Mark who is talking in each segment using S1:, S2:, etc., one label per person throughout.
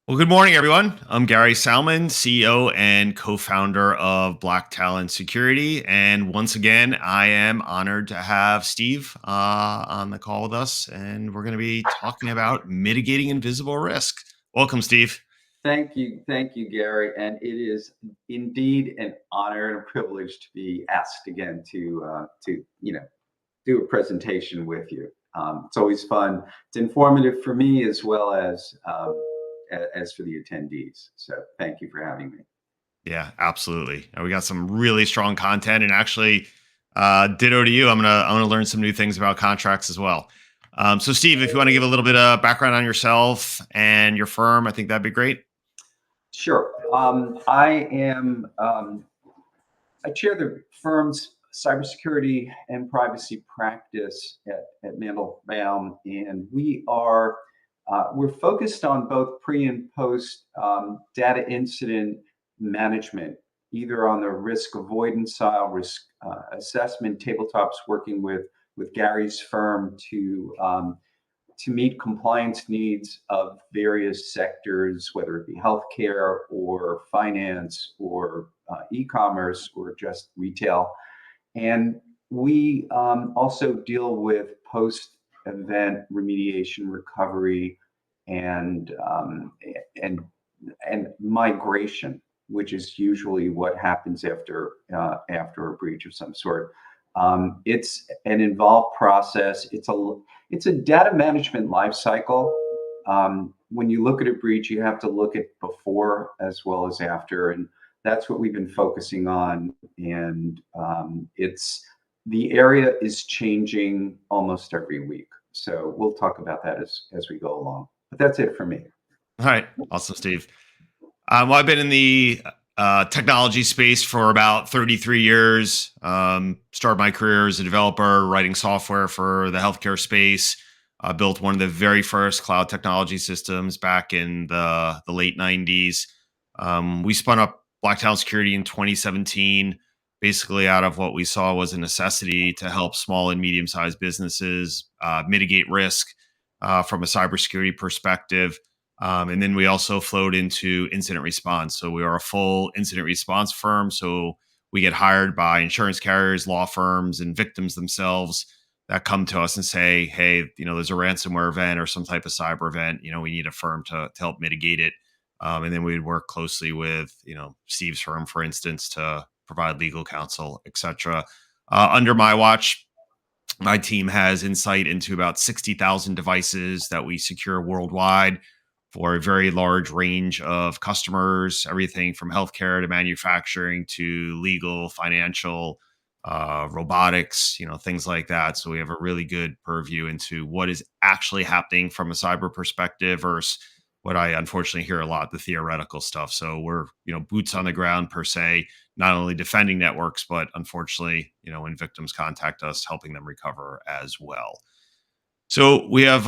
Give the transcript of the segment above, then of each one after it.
S1: Well, good morning, everyone. I'm Gary Salman, CEO and co founder of Black Talon Security. And once again, I am honored to have Steve on the call with us. And we're going to be talking about mitigating invisible risk. Welcome, Steve.
S2: Thank you, Gary. And it is indeed an honor and a privilege to be asked again to do a presentation with you. It's always fun. It's informative for me as well as for the attendees. So thank you for having me.
S1: Yeah, absolutely. We got some really strong content, and actually, ditto to you. I'm gonna learn some new things about contracts as well. So, Steve, if you want to give a little bit of background on yourself and your firm, I think that'd be great.
S2: Sure. I chair the firm's cybersecurity and privacy practice at Mandelbaum, and we're focused on both pre and post data incident management, either on the risk avoidance side, risk assessment, tabletops, working with Gary's firm to meet compliance needs of various sectors, whether it be healthcare or finance or e-commerce or just retail. And we also deal with post-event remediation, recovery, and um, and and migration, which is usually what happens after a breach of some sort. It's an involved process. It's a data management lifecycle. When you look at a breach, you have to look at before as well as after, and that's what we've been focusing on. And it's the area is changing almost every week. So we'll talk about that as we go along. But that's it for me.
S1: All right, awesome, Steve. Well, I've been in the technology space for about 33 years. Started my career as a developer, writing software for the healthcare space. Built one of the very first cloud technology systems back in the late 90s. We spun up Black Talon Security in 2017, basically out of what we saw was a necessity to help small and medium sized businesses mitigate risk from a cybersecurity perspective. And then we also flowed into incident response. So we are a full incident response firm. So we get hired by insurance carriers, law firms, and victims themselves that come to us and say, hey, there's a ransomware event or some type of cyber event. We need a firm to help mitigate it. And then we'd work closely with, Steve's firm, for instance, to provide legal counsel, et cetera. Under my watch, my team has insight into about 60,000 devices that we secure worldwide for a very large range of customers, everything from healthcare to manufacturing to legal, financial, robotics, things like that. So we have a really good purview into what is actually happening from a cyber perspective versus what I unfortunately hear a lot, the theoretical stuff. So we're, boots on the ground per se, not only defending networks, but unfortunately, when victims contact us, helping them recover as well. So we have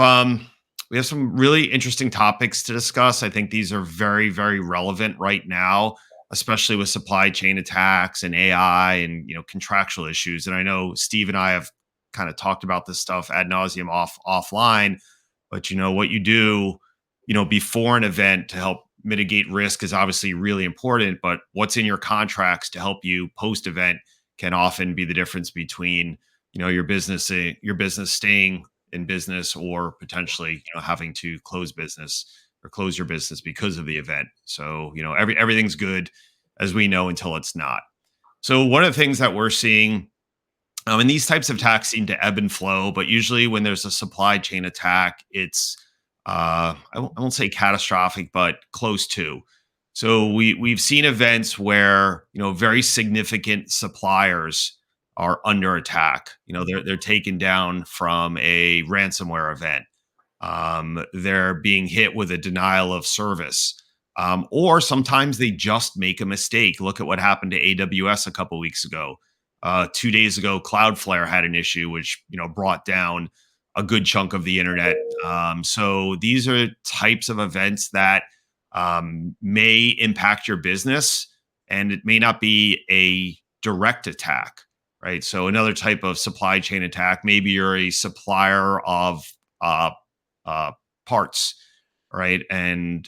S1: some really interesting topics to discuss. I think these are very, very relevant right now, especially with supply chain attacks and AI and contractual issues. And I know Steve and I have kind of talked about this stuff ad nauseum offline, but what you do, before an event to help mitigate risk is obviously really important. But what's in your contracts to help you post event can often be the difference between your business staying in business or potentially having to close business or close your business because of the event. So everything's good as we know until it's not. So one of the things that we're seeing, and these types of attacks seem to ebb and flow, but usually when there's a supply chain attack, it's I won't say catastrophic, but close to. So we've seen events where very significant suppliers are under attack. They're taken down from a ransomware event. They're being hit with a denial of service. Or sometimes they just make a mistake. Look at what happened to AWS a couple weeks ago. 2 days ago, Cloudflare had an issue which brought down a good chunk of the internet. So these are types of events that may impact your business, and it may not be a direct attack, right? So another type of supply chain attack, maybe you're a supplier of uh, parts right? And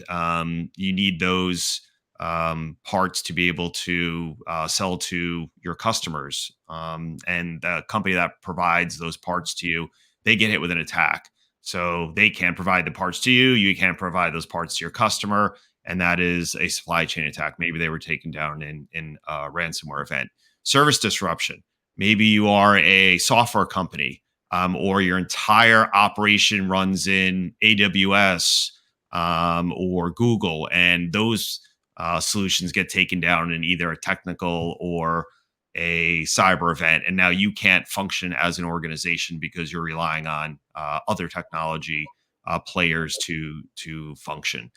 S1: you need those parts to be able to sell to your customers. And the company that provides those parts to you, they get hit with an attack. So they can't provide the parts to you. You can't provide those parts to your customer. And that is a supply chain attack. Maybe they were taken down in a ransomware event. Service disruption. Maybe you are a software company, or your entire operation runs in AWS or Google, and those solutions get taken down in either a technical or a cyber event, and now you can't function as an organization because you're relying on other technology players to function.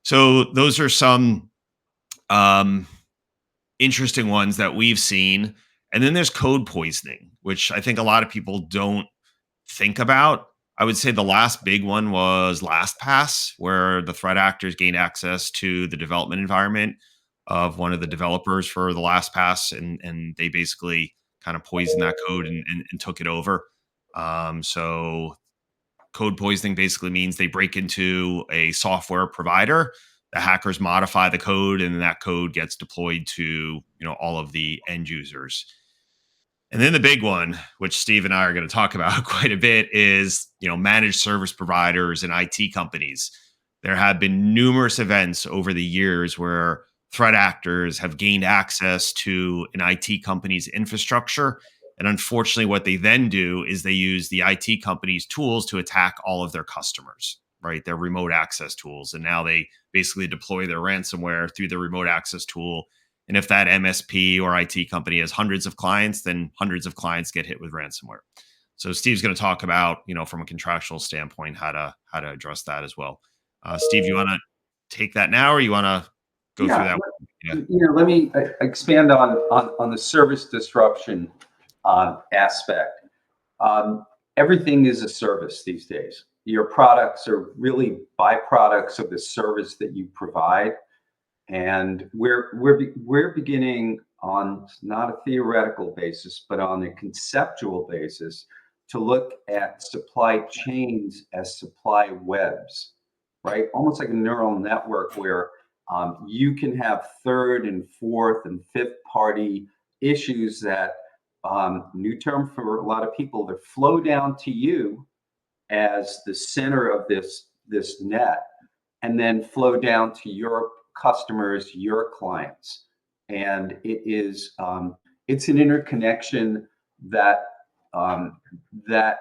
S1: So those are some um, interesting ones that we've seen. And then there's code poisoning, which I think a lot of people don't think about. I would say the last big one was LastPass, where the threat actors gained access to the development environment of one of the developers for the LastPass, and they basically kind of poisoned that code and took it over. So code poisoning basically means they break into a software provider. The hackers modify the code, and then that code gets deployed to all of the end users. And then the big one, which Steve and I are going to talk about quite a bit, is managed service providers and IT companies. There have been numerous events over the years where threat actors have gained access to an IT company's infrastructure. And unfortunately, what they then do is they use the IT company's tools to attack all of their customers, right? Their remote access tools. And now they basically deploy their ransomware through the remote access tool. And if that MSP or IT company has hundreds of clients, then hundreds of clients get hit with ransomware. So Steve's going to talk about, from a contractual standpoint, how to address that as well. Steve, you want to take that now, or you want to go through
S2: Yeah,
S1: that? Yeah.
S2: let me expand on the service disruption aspect. Everything is a service these days. Your products are really byproducts of the service that you provide, and we're beginning on not a theoretical basis, but on a conceptual basis to look at supply chains as supply webs, right? Almost like a neural network where you can have third and fourth and fifth party issues that new term for a lot of people that flow down to you as the center of this net and then flow down to your customers, your clients. And it's an interconnection that that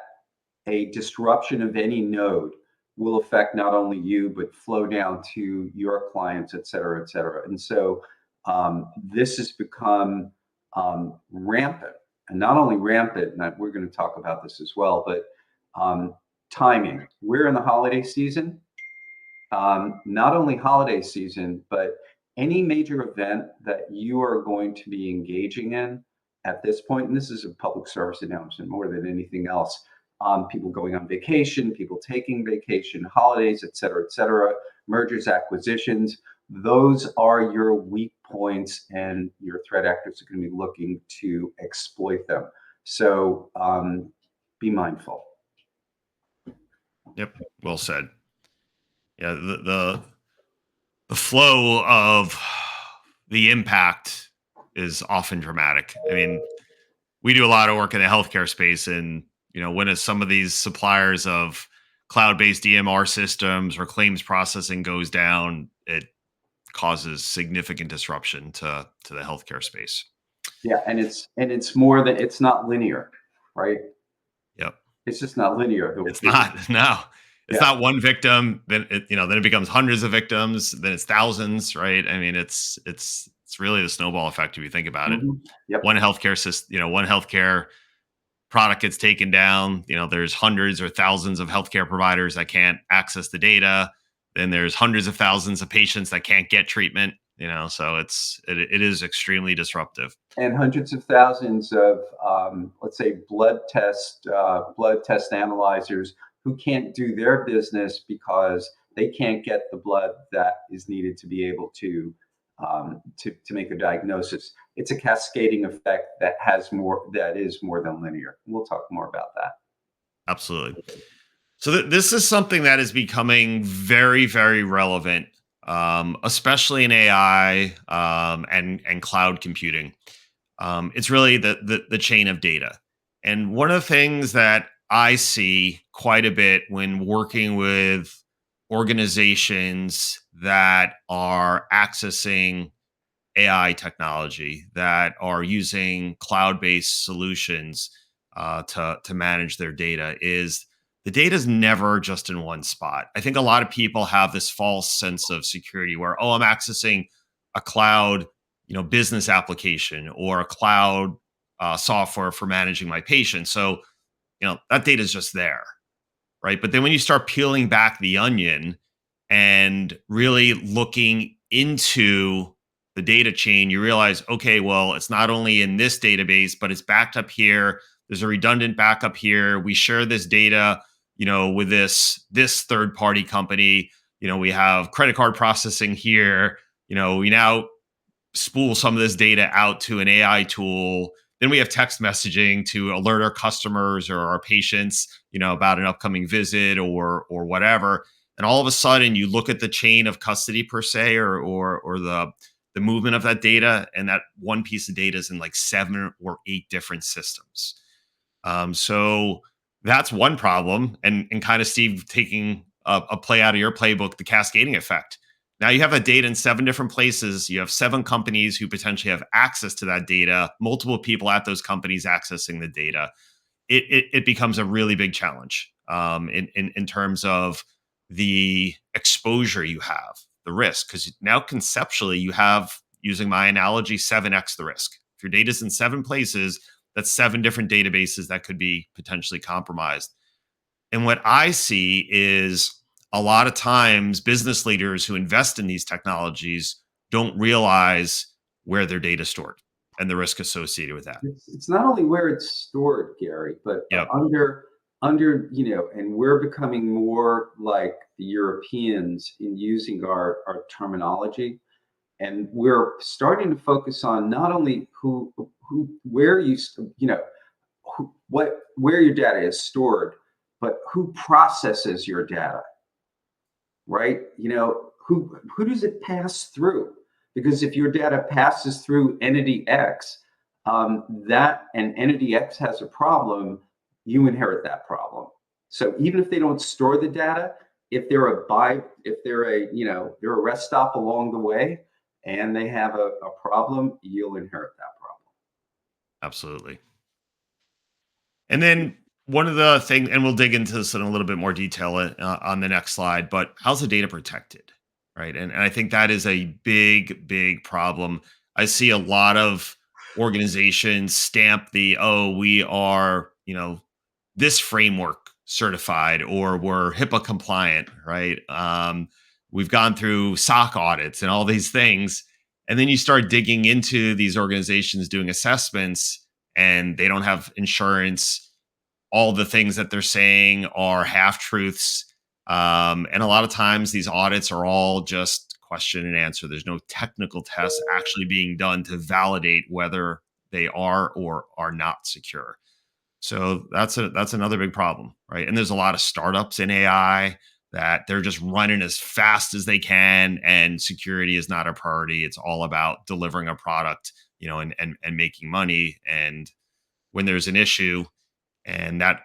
S2: a disruption of any node will affect not only you but flow down to your clients, et cetera, et cetera. And so this has become rampant, and not only rampant, and we're going to talk about this as well, but timing. We're in the holiday season. Not only holiday season, but any major event that you are going to be engaging in at this point, and this is a public service announcement more than anything else. People going on vacation, people taking vacation, holidays, et cetera, mergers, acquisitions. Those are your weak points, and your threat actors are going to be looking to exploit them. So be mindful.
S1: Yep. Well said. Yeah. The flow of the impact is often dramatic. I mean, we do a lot of work in the healthcare space, and when some of these suppliers of cloud-based EMR systems or claims processing goes down, it causes significant disruption to the healthcare space.
S2: Yeah, and it's more than, it's not linear, right?
S1: Yep.
S2: It's just not linear.
S1: It's not. No. It's
S2: Yeah.
S1: not one victim, then then it becomes hundreds of victims, then it's thousands, right? I mean, it's really the snowball effect if you think about it.
S2: Yep.
S1: One healthcare system, one healthcare product gets taken down, there's hundreds or thousands of healthcare providers that can't access the data. Then there's hundreds of thousands of patients that can't get treatment, so it is extremely disruptive.
S2: And hundreds of thousands of, let's say, blood test analyzers who can't do their business because they can't get the blood that is needed to be able to make a diagnosis. It's a cascading effect that is more than linear. We'll talk more about that.
S1: Absolutely. So this is something that is becoming very, very relevant, especially in AI and cloud computing. It's really the chain of data, and one of the things that I see quite a bit when working with organizations that are accessing AI technology, that are using cloud-based solutions to manage their data, is the data is never just in one spot. I think a lot of people have this false sense of security where, oh, I'm accessing a cloud, business application or a cloud software for managing my patients. So, that data is just there, right? But then when you start peeling back the onion and really looking into the data chain, you realize, okay, well, it's not only in this database, but it's backed up here. There's a redundant backup here. We share this data, with this third party company. We have credit card processing here. We now spool some of this data out to an AI tool. Then we have text messaging to alert our customers or our patients, about an upcoming visit or whatever. And all of a sudden, you look at the chain of custody per se, or the movement of that data, and that one piece of data is in like 7 or 8 different systems. So that's one problem. And kind of, Steve, taking a play out of your playbook, the cascading effect. Now you have that data in 7 different places. You have 7 companies who potentially have access to that data, multiple people at those companies accessing the data. It becomes a really big challenge, in terms of the exposure you have, the risk, because now conceptually you have, using my analogy, 7x the risk. If your data's in 7 places, that's 7 different databases that could be potentially compromised. And what I see is, a lot of times business leaders who invest in these technologies don't realize where their data is stored and the risk associated with that.
S2: It's not only where it's stored, Gary, but
S1: Yep.
S2: under and we're becoming more like the Europeans in using our terminology, and we're starting to focus on not only who where what where your data is stored, but who processes your data, right? Who does it pass through? Because if your data passes through entity X, that and entity X has a problem, you inherit that problem. So even if they don't store the data, if they're they're a rest stop along the way, and they have a problem, you'll inherit that problem.
S1: Absolutely. And then one of the things, and we'll dig into this in a little bit more detail on the next slide, but how's the data protected? Right. And I think that is a big, big problem. I see a lot of organizations stamp the, oh, we are, this framework certified, or we're HIPAA compliant, right? We've gone through SOC audits and all these things. And then you start digging into these organizations doing assessments, and they don't have insurance. All the things that they're saying are half truths. And a lot of times these audits are all just question and answer. There's no technical tests actually being done to validate whether they are or are not secure. So that's another big problem, right? And there's a lot of startups in AI that they're just running as fast as they can, and security is not a priority. It's all about delivering a product, and making money. And when there's an issue and that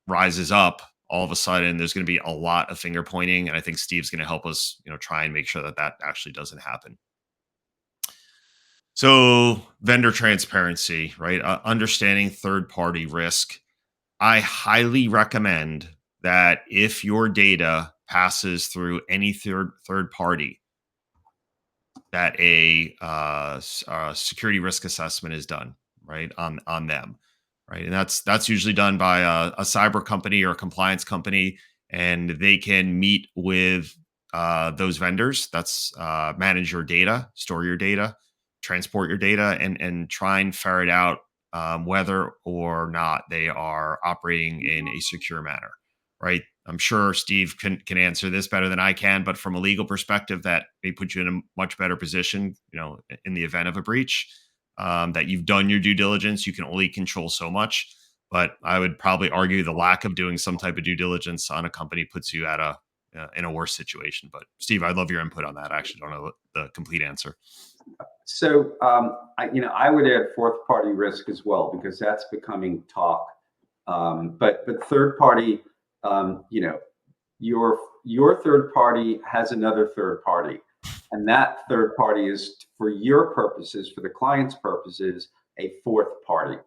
S1: rises up, all of a sudden there's going to be a lot of finger pointing. And I think Steve's going to help us, try and make sure that that actually doesn't happen. So vendor transparency, right? Understanding third party risk. I highly recommend that if your data passes through any third party, that a security risk assessment is done, right, on them, right, and that's usually done by a cyber company or a compliance company, and they can meet with those vendors. That's manage your data, store your data, transport your data, and try and ferret out whether or not they are operating in a secure manner, right? I'm sure Steve can answer this better than I can, but from a legal perspective, that may put you in a much better position, in the event of a breach. That you've done your due diligence. You can only control so much. but I would probably argue the lack of doing some type of due diligence on a company puts you at a in a worse situation. But Steve, I'd love your input on that. I actually don't know the complete answer.
S2: So, I would add fourth party risk as well, because that's becoming talk. But third party, your third party has another third party, and that third party is, for your purposes, for the client's purposes, a fourth party.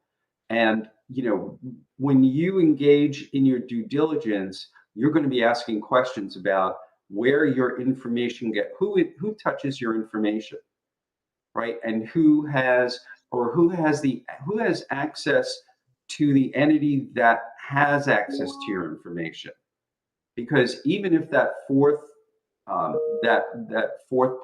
S2: And when you engage in your due diligence, you're going to be asking questions about where your information who touches your information, right? And who has access to the entity that has access to your information. Because even if that fourth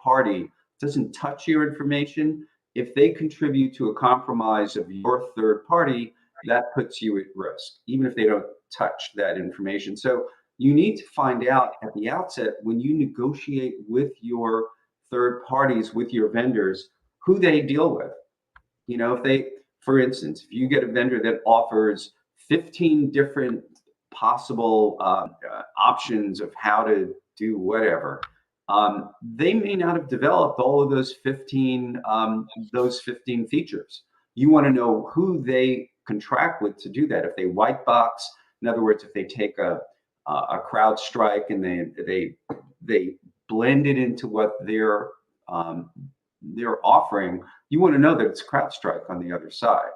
S2: party doesn't touch your information, if they contribute to a compromise of your third party, that puts you at risk, even if they don't touch that information. So you need to find out at the outset, when you negotiate with your third parties, with your vendors, who they deal with. If they, for instance, if you get a vendor that offers 15 different possible options of how to do whatever, they may not have developed all of those 15 features. You want to know who they contract with to do that. If they white box, in other words, if they take a CrowdStrike and they blend it into what they're offering, you want to know that it's CrowdStrike on the other side.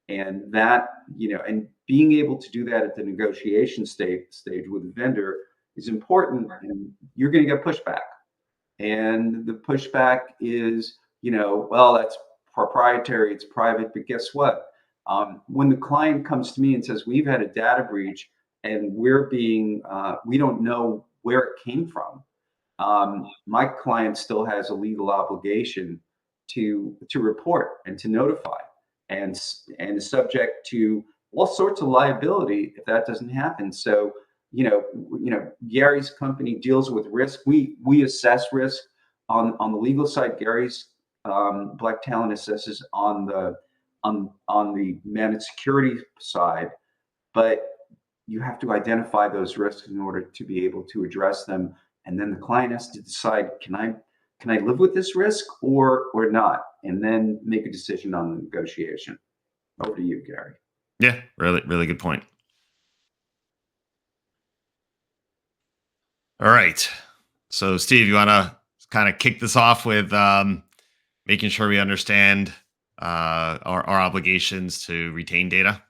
S2: And and being able to do that at the negotiation stage with the vendor is important. And you're going to get pushback. And the pushback is, well, that's proprietary, it's private. But guess what? When the client comes to me and says, we've had a data breach and we don't know where it came from, my client still has a legal obligation to report and to notify, and is subject to all sorts of liability if that doesn't happen. So, Gary's company deals with risk. We assess risk on the legal side. Gary's Black Talon assesses on the managed security side, but you have to identify those risks in order to be able to address them. And then the client has to decide, can I live with this risk or not? And then make a decision on the negotiation. Over to you, Gary.
S1: Yeah, really, really good point. All right. So, Steve, you want to kind of kick this off with making sure we understand our obligations to retain data?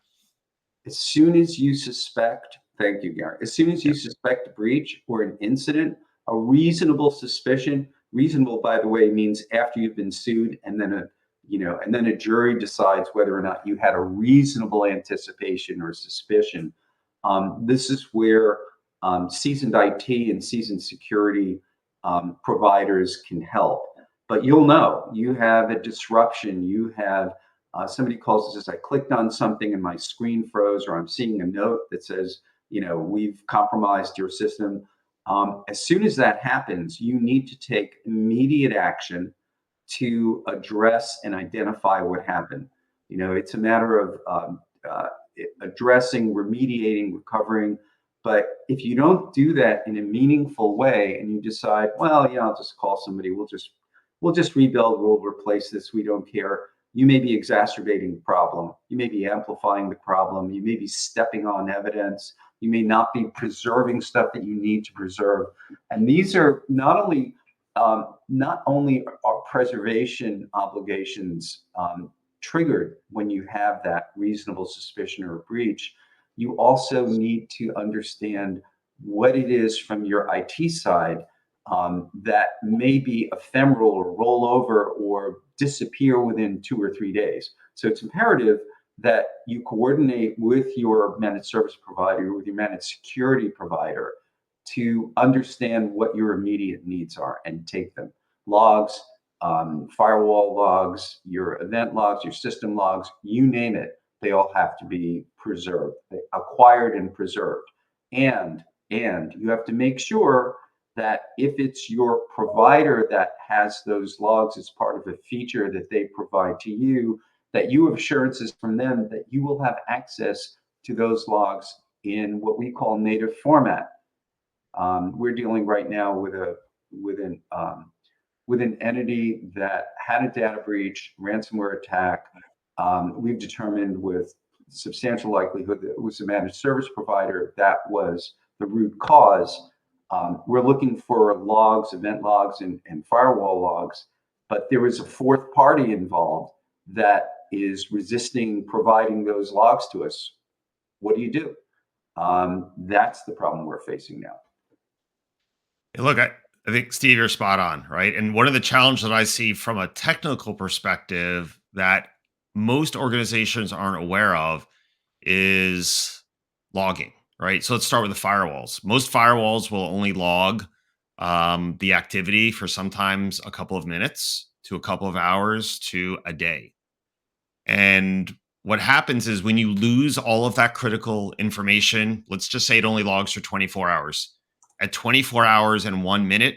S2: As soon as you suspect, thank you, Gary. As soon as you
S1: Yep.
S2: suspect a breach or an incident, a reasonable suspicion, reasonable, by the way, means after you've been sued, and then a jury decides whether or not you had a reasonable anticipation or suspicion. This is where seasoned IT and seasoned security providers can help. But you'll know you have a disruption. You have somebody calls and says, I clicked on something and my screen froze, or I'm seeing a note that says, we've compromised your system. As soon as that happens, you need to take immediate action to address and identify what happened. It's a matter of addressing, remediating, recovering. But if you don't do that in a meaningful way, and you decide, well, I'll just call somebody, we'll just rebuild, we'll replace this, we don't care. You may be exacerbating the problem. You may be amplifying the problem. You may be stepping on evidence. You may not be preserving stuff that you need to preserve. And these are not only are preservation obligations triggered when you have that reasonable suspicion or a breach, you also need to understand what it is from your IT side that may be ephemeral or roll over or disappear within 2 or 3 days. So it's imperative that you coordinate with your managed service provider, with your managed security provider, to understand what your immediate needs are and take them. Logs, firewall logs, your event logs, your system logs, you name it, they all have to be preserved, acquired and preserved. And you have to make sure that if it's your provider that has those logs as part of a feature that they provide to you, that you have assurances from them that you will have access to those logs in what we call native format. We're dealing right now with an entity that had a data breach, ransomware attack. We've determined with substantial likelihood that it was a managed service provider that was the root cause. We're looking for logs, event logs, and firewall logs, but there was a fourth party involved that is resisting providing those logs to us. What do you do? That's the problem we're facing now.
S1: Look, I think Steve, you're spot on, right? And one of the challenges that I see from a technical perspective that most organizations aren't aware of is logging, right? So let's start with the firewalls. Most firewalls will only log the activity for sometimes a couple of minutes to a couple of hours to a day. And what happens is when you lose all of that critical information, let's just say it only logs for 24 hours. At 24 hours and 1 minute,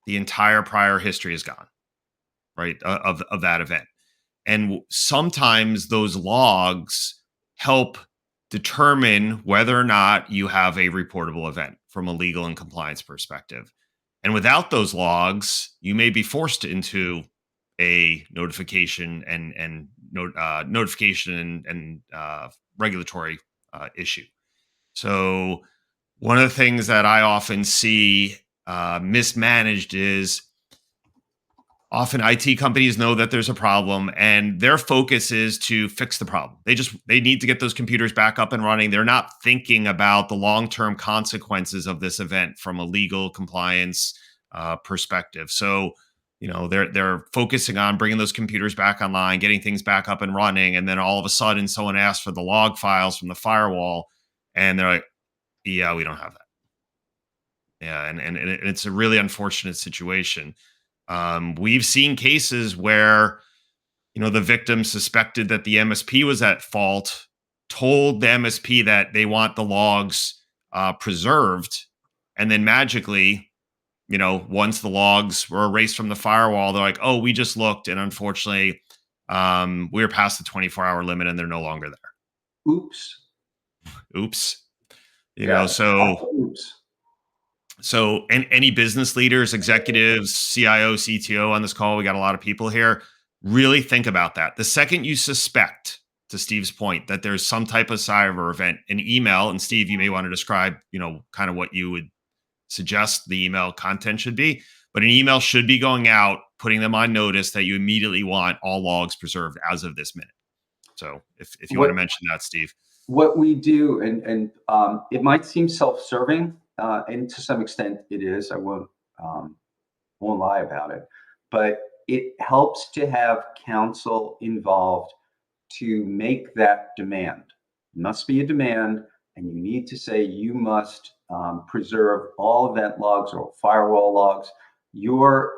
S1: the entire prior history is gone, right? Of that event. And sometimes those logs help determine whether or not you have a reportable event from a legal and compliance perspective. And without those logs, you may be forced into a notification and notification and regulatory issue. So one of the things that I often see mismanaged is often IT companies know that there's a problem and their focus is to fix the problem. They need to get those computers back up and running. They're not thinking about the long-term consequences of this event from a legal compliance perspective. So, they're focusing on bringing those computers back online, getting things back up and running, and then all of a sudden someone asks for the log files from the firewall and they're like, "Yeah, we don't have that." Yeah, and it's a really unfortunate situation. We've seen cases where, the victim suspected that the MSP was at fault, told the MSP that they want the logs preserved, and then magically, once the logs were erased from the firewall, they're like, "Oh, we just looked, and unfortunately, we were past the 24-hour limit, and they're no longer there."
S2: Oops.
S1: Oops.
S2: Yeah.
S1: So
S2: Oops.
S1: and any business leaders, executives, CIO, CTO on this call, we got a lot of people here. Really think about that. The second you suspect, to Steve's point, that there's some type of cyber event, an email, and Steve, you may want to describe, kind of what you would suggest the email content should be, but an email should be going out, putting them on notice that you immediately want all logs preserved as of this minute. So if you want to
S2: What
S1: mention that, Steve.
S2: what we do, and it might seem self-serving, and to some extent it is. I won't lie about it, but it helps to have counsel involved to make that demand. It must be a demand, and you need to say you must preserve all event logs or firewall logs. Your,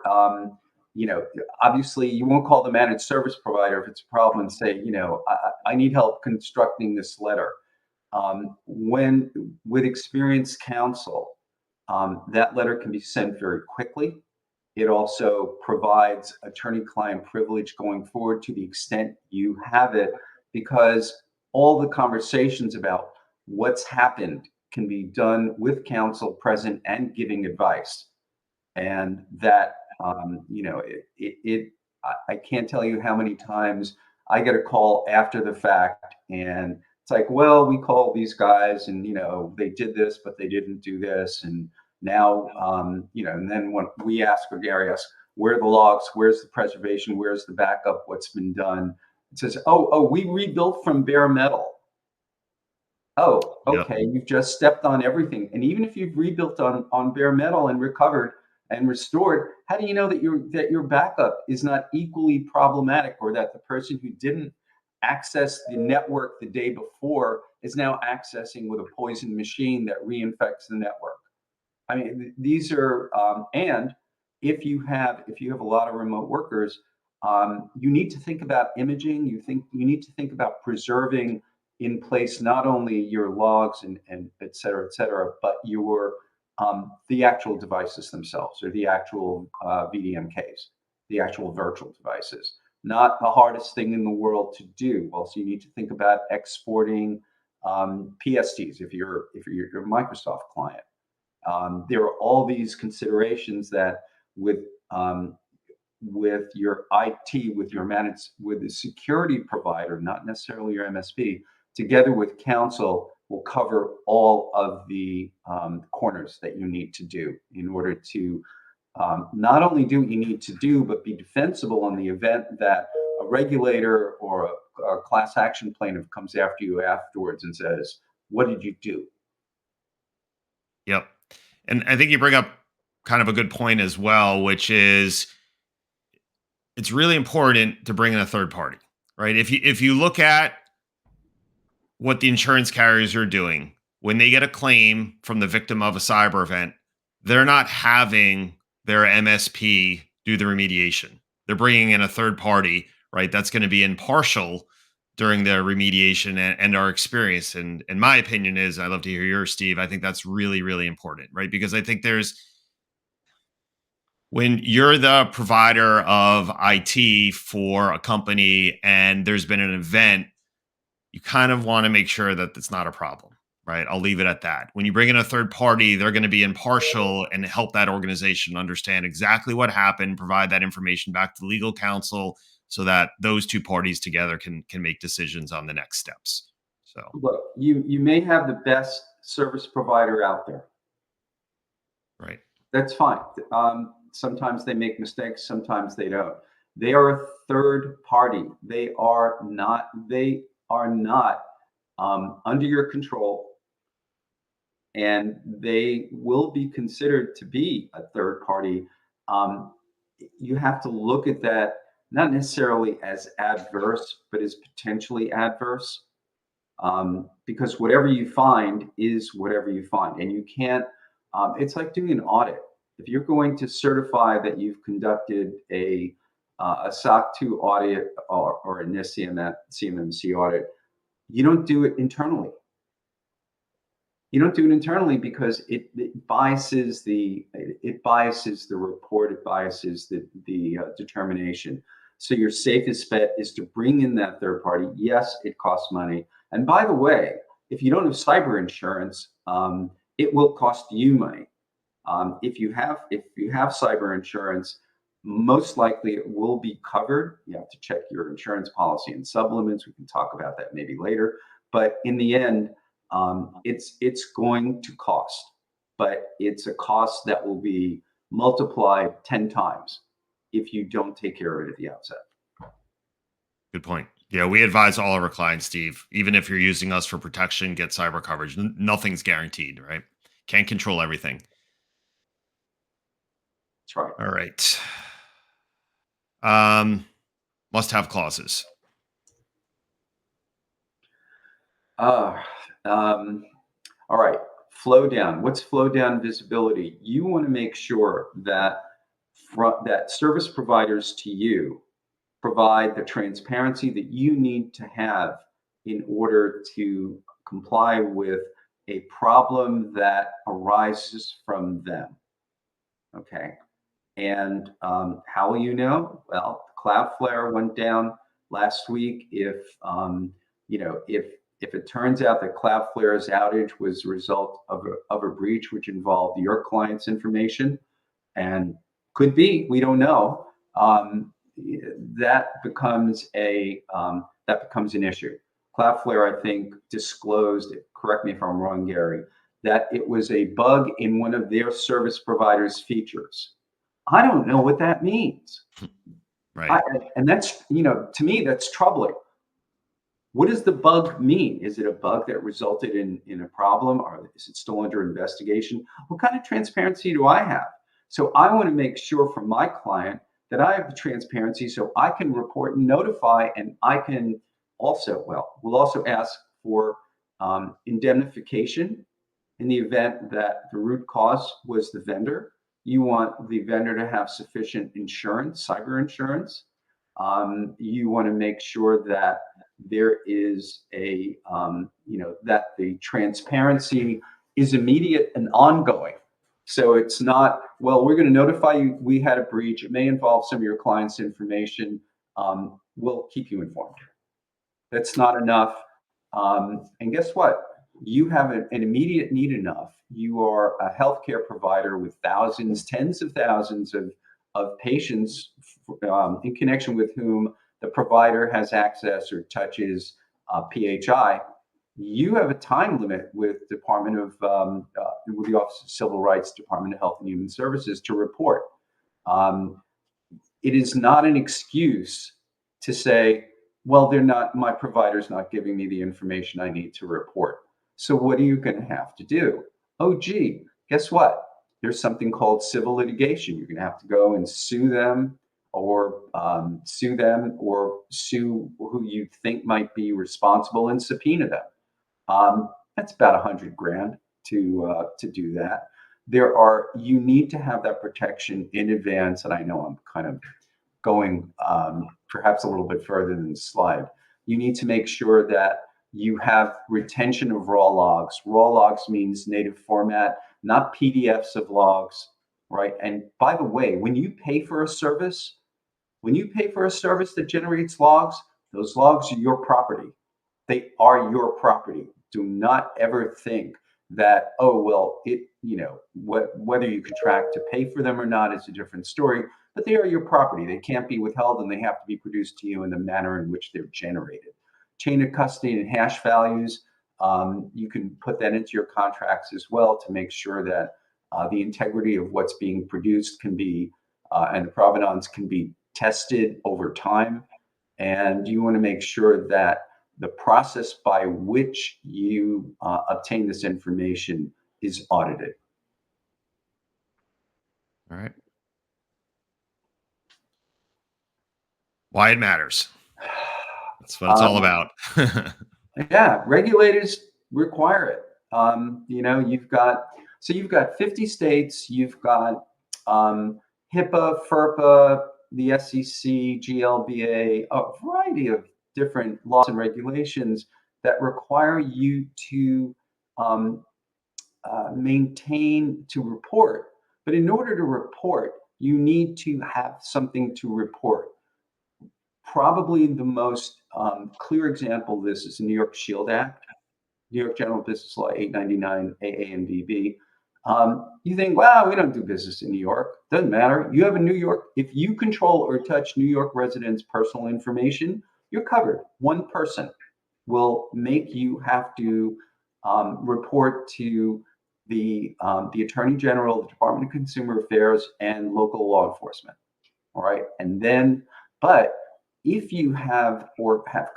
S2: you know, obviously you won't call the managed service provider if it's a problem and say, I need help constructing this letter. When with experienced counsel, that letter can be sent very quickly. It also provides attorney-client privilege going forward to the extent you have it, because all the conversations about what's happened can be done with counsel present and giving advice. And that, I can't tell you how many times I get a call after the fact, and it's like, well, we called these guys, and they did this, but they didn't do this, and now, and then when we ask, or Gary asks, where are the logs? Where's the preservation? Where's the backup? What's been done? It says, oh, we rebuilt from bare metal. Oh,
S1: Yeah.
S2: okay, you've just stepped on everything. And even if you've rebuilt on bare metal and recovered and restored, how do you know that your backup is not equally problematic, or that the person who didn't access the network the day before is now accessing with a poisoned machine that reinfects the network? I mean, these are, and if you have a lot of remote workers, you need to think about imaging. You need to think about preserving in place not only your logs and et cetera, but your the actual devices themselves, or the actual VDMKs, the actual virtual devices. Not the hardest thing in the world to do. Also, you need to think about exporting PSTs if you're a Microsoft client. There are all these considerations that with with your IT, with your managed, with the security provider, not necessarily your MSP, together with counsel, will cover all of the corners that you need to do in order to not only do what you need to do, but be defensible in the event that a regulator or a class action plaintiff comes after you afterwards and says, "What did you do?"
S1: Yep. And I think you bring up kind of a good point as well, which is it's really important to bring in a third party, right? If you look at what the insurance carriers are doing when they get a claim from the victim of a cyber event, they're not having their MSP do the remediation. They're bringing in a third party, right? That's going to be impartial during the remediation and our experience. And in my opinion is, I'd love to hear yours, Steve. I think that's really, really important, right? Because I think when you're the provider of IT for a company and there's been an event, you kind of want to make sure that it's not a problem, right? I'll leave it at that. When you bring in a third party, they're going to be impartial and help that organization understand exactly what happened, provide that information back to legal counsel so that those two parties together can make decisions on the next steps. So,
S2: Look, you may have the best service provider out there.
S1: right.
S2: That's fine. Sometimes they make mistakes, sometimes they don't. They are a third party. They are not. They are not under your control, and they will be considered to be a third party. Um, you have to look at that not necessarily as adverse, but as potentially adverse, because whatever you find is whatever you find, and you can't. It's like doing an audit. If you're going to certify that you've conducted a SOC 2 audit or a NIST CMMC audit, you don't do it internally. You don't do it internally because it biases the report, it biases the determination. So your safest bet is to bring in that third party. Yes, it costs money, and by the way, if you don't have cyber insurance, it will cost you money. If you have cyber insurance, most likely it will be covered. You have to check your insurance policy and sublimits. We can talk about that maybe later. But in the end, it's going to cost, but it's a cost that will be multiplied 10 times if you don't take care of it at the outset.
S1: Good point. Yeah, we advise all of our clients, Steve, even if you're using us for protection, get cyber coverage. Nothing's guaranteed, right? Can't control everything.
S2: That's right.
S1: All right. Must have clauses.
S2: Uh, um, all right. Flow down. What's flow down visibility? You want to make sure that that service providers to you provide the transparency that you need to have in order to comply with a problem that arises from them. Okay. And how will you know? Well, Cloudflare went down last week. If it turns out that Cloudflare's outage was a result of a breach which involved your client's information, and could be, we don't know, that becomes an issue. Cloudflare, I think, disclosed, correct me if I'm wrong, Gary, that it was a bug in one of their service providers' features. I don't know what that means.
S1: Right.
S2: And that's, to me, that's troubling. What does the bug mean? Is it a bug that resulted in a problem, or is it still under investigation? What kind of transparency do I have? So I want to make sure for my client that I have the transparency so I can report and notify, and I can also, we'll also ask for indemnification in the event that the root cause was the vendor. You want the vendor to have sufficient insurance, cyber insurance. You want to make sure that there is that the transparency is immediate and ongoing. So it's not, well, we're going to notify you we had a breach. It may involve some of your client's information. We'll keep you informed. That's not enough. And guess what? You have an immediate need enough. You are a healthcare provider with thousands, tens of thousands of patients in connection with whom the provider has access or touches PHI. You have a time limit with with the Office of Civil Rights, Department of Health and Human Services to report. Um, it is not an excuse to say, well, my provider's not giving me the information I need to report. So what are you going to have to do? Oh, gee, guess what? There's something called civil litigation. You're going to have to go and sue them or sue who you think might be responsible and subpoena them. That's about 100 grand to do that. You need to have that protection in advance. And I know I'm kind of going perhaps a little bit further than the slide. You need to make sure that you have retention of raw logs. Raw logs means native format, not PDFs of logs, right? And by the way, when you pay for a service that generates logs, those logs are your property. They are your property. Do not ever think that, oh, well, whether you contract to pay for them or not is a different story, but they are your property. They can't be withheld and they have to be produced to you in the manner in which they're generated. Chain of custody and hash values, you can put that into your contracts as well to make sure that the integrity of what's being produced and the provenance can be tested over time. And you want to make sure that the process by which you obtain this information is audited.
S1: All right. Why it matters. That's what it's all about.
S2: Yeah, regulators require it. You've got 50 states. You've got HIPAA, FERPA, the SEC, GLBA, a variety of different laws and regulations that require you to report. But in order to report, you need to have something to report. Probably the most clear example of this is the New York Shield Act, New York General Business Law 899 AA and BB. You think, wow, we don't do business in New York. Doesn't matter. You have a New York, if you control or touch New York residents' personal information, you're covered. One person will make you have to report to the Attorney General, the Department of Consumer Affairs, and local law enforcement. All right. And then, but if you have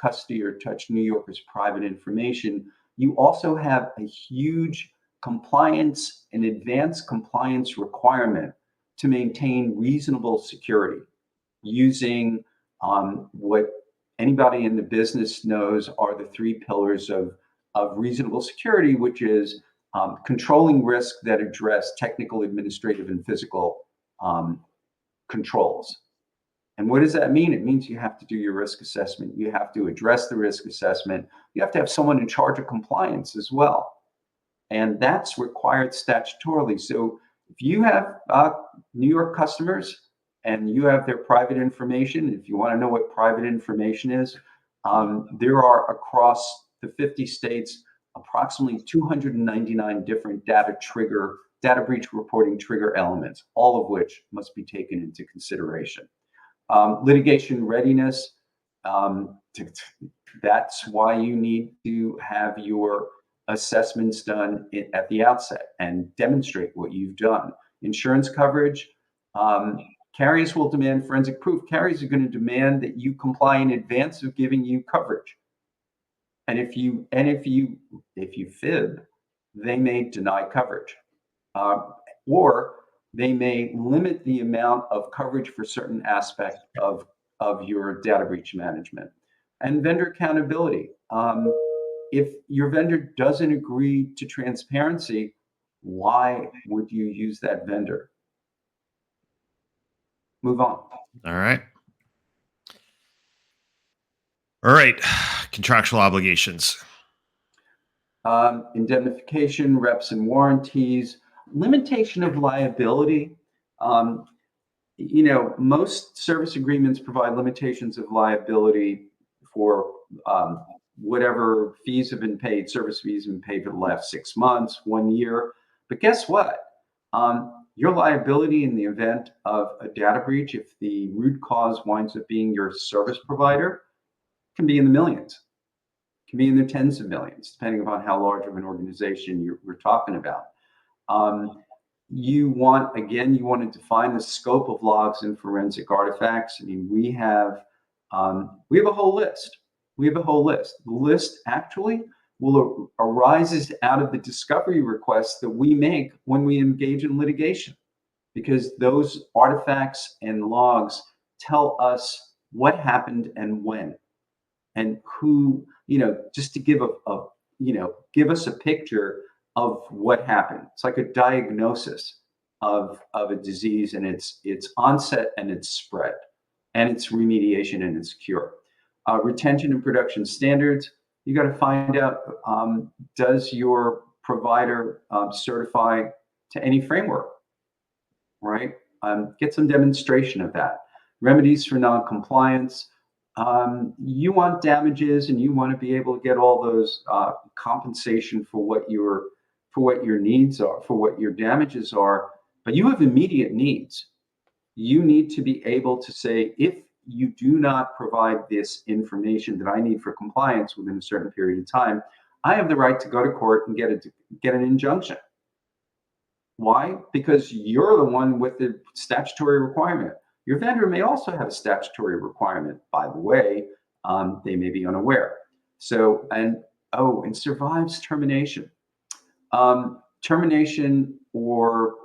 S2: custody or touch New Yorkers' private information, you also have a huge an advanced compliance requirement to maintain reasonable security using what anybody in the business knows are the three pillars of reasonable security, which is controlling risk that address technical, administrative, and physical controls. And what does that mean? It means you have to do your risk assessment. You have to address the risk assessment. You have to have someone in charge of compliance as well. And that's required statutorily. So if you have New York customers and you have their private information, if you want to know what private information is, there are across the 50 states approximately 299 different data breach reporting trigger elements, all of which must be taken into consideration. Litigation readiness, that's why you need to have your assessments done at the outset and demonstrate what you've done. Insurance coverage, carriers will demand forensic proof. Carriers are going to demand that you comply in advance of giving you coverage. And if you fib, they may deny coverage, or they may limit the amount of coverage for certain aspect of your data breach management. And vendor accountability. If your vendor doesn't agree to transparency, why would you use that vendor? Move on.
S1: All right. All right. Contractual obligations.
S2: Indemnification, reps and warranties, limitation of liability. Most service agreements provide limitations of liability for whatever fees have been paid, service fees have been paid for the last 6 months, 1 year. But guess what? Your liability in the event of a data breach, if the root cause winds up being your service provider, can be in the millions, can be in the tens of millions, depending upon how large of an organization we're talking about. You want to define the scope of logs and forensic artifacts. I mean, we have a whole list. We have a whole list. The list actually arises out of the discovery requests that we make when we engage in litigation, because those artifacts and logs tell us what happened and when, and who, just to give give us a picture of what happened. It's like a diagnosis of a disease and its onset and its spread, and its remediation and its cure. Retention and production standards. You got to find out, does your provider certify to any framework, right? Get some demonstration of that. Remedies for non-compliance. You want damages, and you want to be able to get all those compensation for what your needs are, for what your damages are. But you have immediate needs. You need to be able to say, if you do not provide this information that I need for compliance within a certain period of time, I have the right to go to court and get an injunction. Why? Because you're the one with the statutory requirement. Your vendor may also have a statutory requirement, by the way. They may be unaware. So, and survives termination. Termination or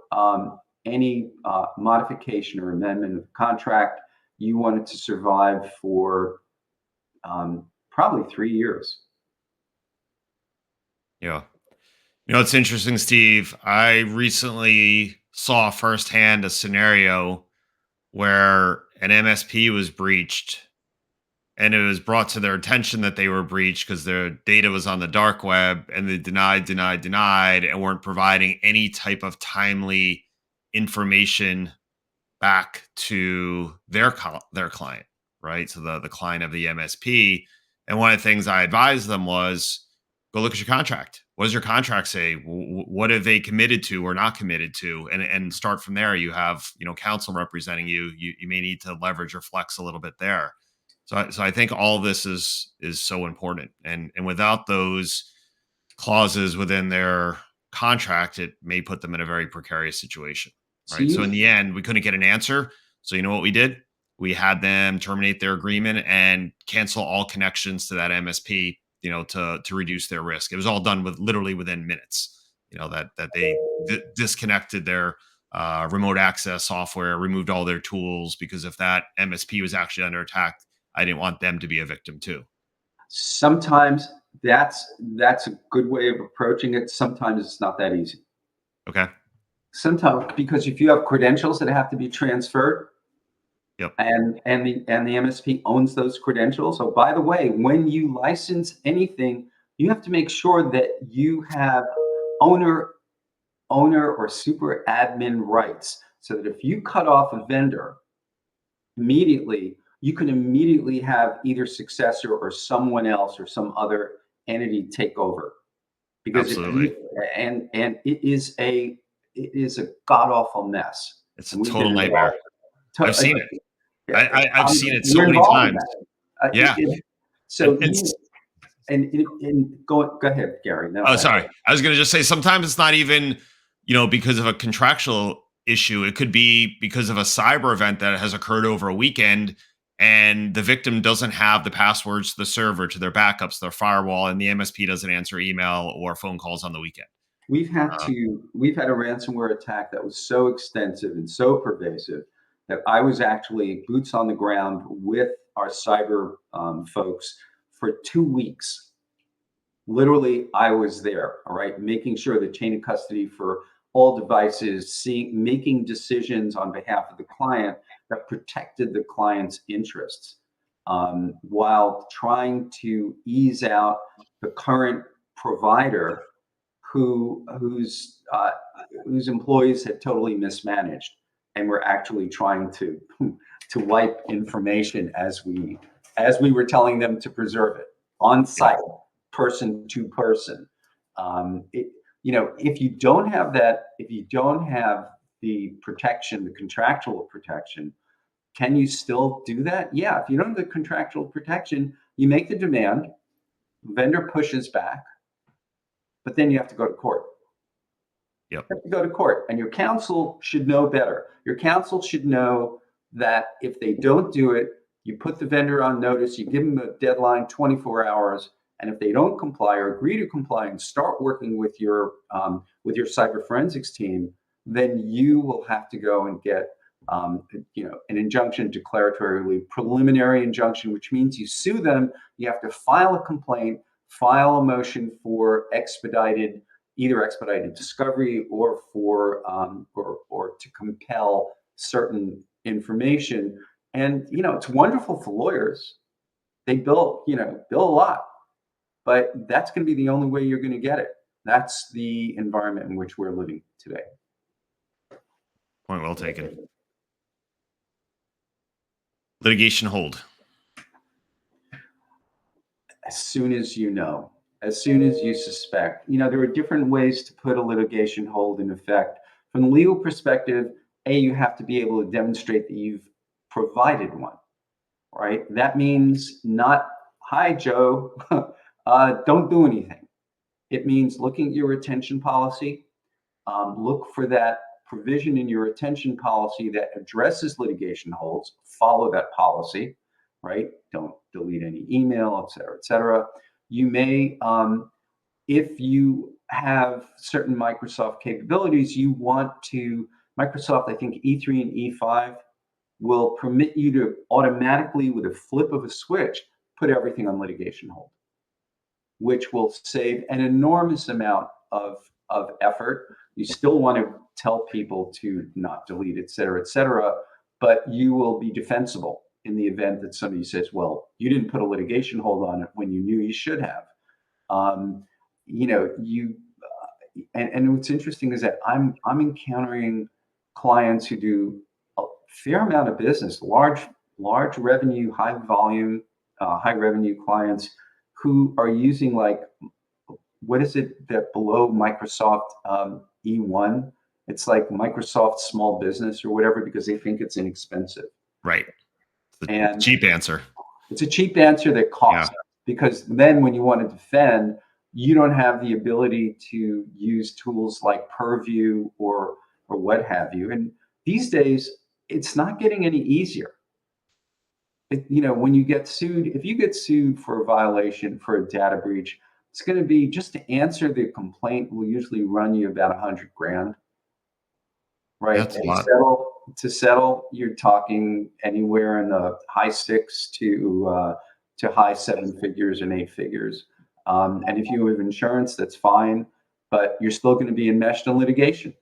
S2: any modification or amendment of the contract, you want it to survive for probably 3 years.
S1: Yeah. It's interesting, Steve. I recently saw firsthand a scenario where an MSP was breached, and it was brought to their attention that they were breached because their data was on the dark web, and they denied, and weren't providing any type of timely information back to their client, right? So the client of the MSP. And one of the things I advised them was, go look at your contract. What does your contract say? What have they committed to or not committed to? And start from there. You have, counsel representing you. You may need to leverage or flex a little bit there. So I think all of this is so important. And without those clauses within their contract, it may put them in a very precarious situation. Right. So in the end, we couldn't get an answer. So you know what we did? We had them terminate their agreement and cancel all connections to that MSP, to reduce their risk. It was all done literally within minutes, that they disconnected their remote access software, removed all their tools, because if that MSP was actually under attack, I didn't want them to be a victim too.
S2: Sometimes that's a good way of approaching it. Sometimes it's not that easy.
S1: Okay.
S2: Sometimes, because if you have credentials that have to be transferred,
S1: yep,
S2: and the MSP owns those credentials. So by the way, when you license anything, you have to make sure that you have owner or super admin rights, so that if you cut off a vendor immediately, you can immediately have either successor or someone else or some other entity take over. Because
S1: absolutely.
S2: It is a god awful mess.
S1: It's a total nightmare. I've seen it. I've seen it so
S2: We're
S1: many
S2: involved in
S1: times.
S2: that.
S1: Yeah.
S2: So go ahead, Gary. No,
S1: sorry. I was going to just say, sometimes it's not even, because of a contractual issue. It could be because of a cyber event that has occurred over a weekend, and the victim doesn't have the passwords to the server, to their backups, their firewall, and the MSP doesn't answer email or phone calls on the weekend.
S2: We've had a ransomware attack that was so extensive and so pervasive that I was actually boots on the ground with our cyber folks for 2 weeks. Literally, I was there, all right, making sure the chain of custody for all devices, making decisions on behalf of the client that protected the client's interests, while trying to ease out the current provider whose employees had totally mismanaged, and were actually trying to wipe information as we were telling them to preserve it. on
S1: Yeah.
S2: site, person to person. If you don't have that, if you don't have the protection, the contractual protection, can you still do that? Yeah. If you don't have the contractual protection, you make the demand, vendor pushes back, but then you have to go to court.
S1: Yep.
S2: You have to go to court, and your counsel should know better. Your counsel should know that if they don't do it, you put the vendor on notice, you give them a deadline, 24 hours, and if they don't comply or agree to comply and start working with your cyber forensics team, then you will have to go and get an injunction, declaratory preliminary injunction, which means you sue them. You have to file a complaint, file a motion for either expedited discovery or for or to compel certain information. And it's wonderful for lawyers. They bill a lot, but that's going to be the only way you're going to get it. That's the environment in which we're living today.
S1: Point well taken. Litigation hold.
S2: As soon as as soon as you suspect, there are different ways to put a litigation hold in effect. From the legal perspective, you have to be able to demonstrate that you've provided one, right? That means not, hi, Joe, don't do anything. It means looking at your retention policy, look for that provision in your retention policy that addresses litigation holds, follow that policy, right? Don't delete any email, et cetera, et cetera. You may, if you have certain Microsoft capabilities, Microsoft, I think E3 and E5 will permit you to automatically, with a flip of a switch, put everything on litigation hold, which will save an enormous amount of effort. You still want to tell people to not delete, et cetera, but you will be defensible in the event that somebody says, well, you didn't put a litigation hold on it when you knew you should have. Um, you know, you and what's interesting is that I'm encountering clients who do a fair amount of business, large revenue, high volume, high revenue clients who are using, like, what is it that below Microsoft E1? It's like Microsoft Small Business or whatever, because they think it's inexpensive.
S1: Right. The
S2: And
S1: cheap answer.
S2: it's a cheap answer that costs, because then when you want to defend, you don't have the ability to use tools like Purview or what have you. And these days, it's not getting any easier. When you get sued, if you get sued for a violation, for a data breach, it's going to be, just to answer the complaint will usually run you about 100 grand, right?
S1: That's a lot.
S2: To settle, you're talking anywhere in the high six to high seven figures and eight figures. And if you have insurance, that's fine, but you're still going to be enmeshed in litigation.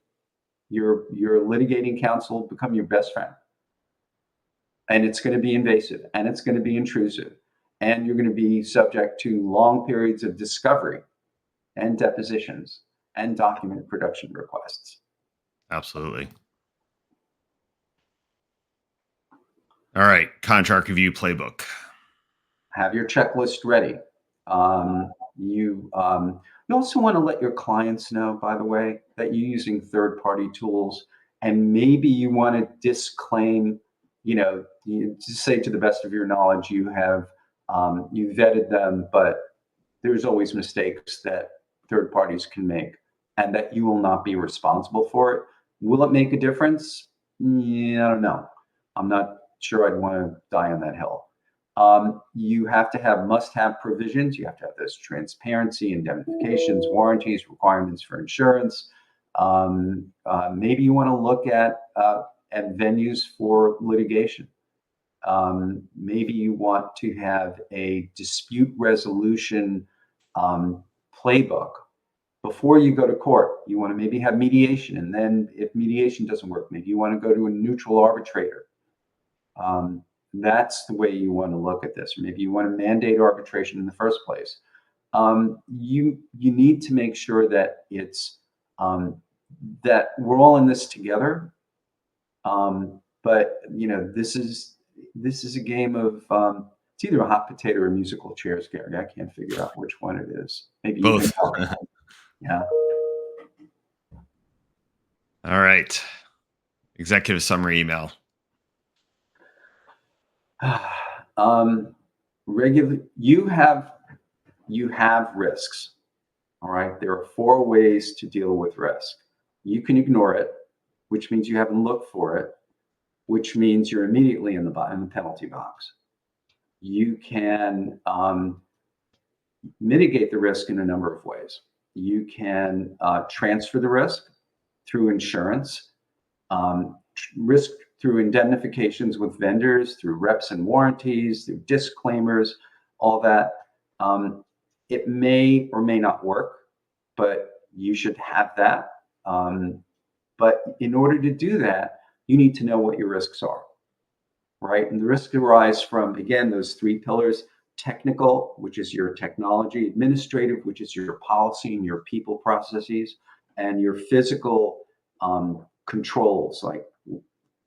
S2: Your litigating counsel will become your best friend, and it's going to be invasive, and it's going to be intrusive, and you're going to be subject to long periods of discovery and depositions and document production requests.
S1: Absolutely. All right. Contract review playbook.
S2: Have your checklist ready. You also want to let your clients know, by the way, that you're using third-party tools, and maybe you want to disclaim, you just say, to the best of your knowledge, you vetted them, but there's always mistakes that third parties can make, and that you will not be responsible for it. Will it make a difference? Yeah, I don't know. I'm not sure I'd want to die on that hill. You have to have must-have provisions. You have to have those transparency, indemnifications, warranties, requirements for insurance. Maybe you want to look at venues for litigation. Maybe you want to have a dispute resolution playbook before you go to court. You want to maybe have mediation, and then if mediation doesn't work, maybe you want to go to a neutral arbitrator. That's the way you want to look at this. Or maybe you want to mandate arbitration in the first place. You need to make sure that it's that we're all in this together. But this is a game of It's either a hot potato or musical chairs, Gary. I can't figure out which one it is. Maybe you can
S1: Both.
S2: help me. Yeah.
S1: All right. Executive summary email.
S2: You have risks. All right. There are 4 ways to deal with risk. You can ignore it, which means you haven't looked for it, which means you're immediately in the penalty box. You can mitigate the risk in a number of ways. You can transfer the risk through insurance, risk through indemnifications with vendors, through reps and warranties, through disclaimers, all that. It may or may not work, but you should have that. But in order to do that, you need to know what your risks are, right? And the risks arise from, again, those 3 pillars: technical, which is your technology; administrative, which is your policy and your people processes; and your physical controls, like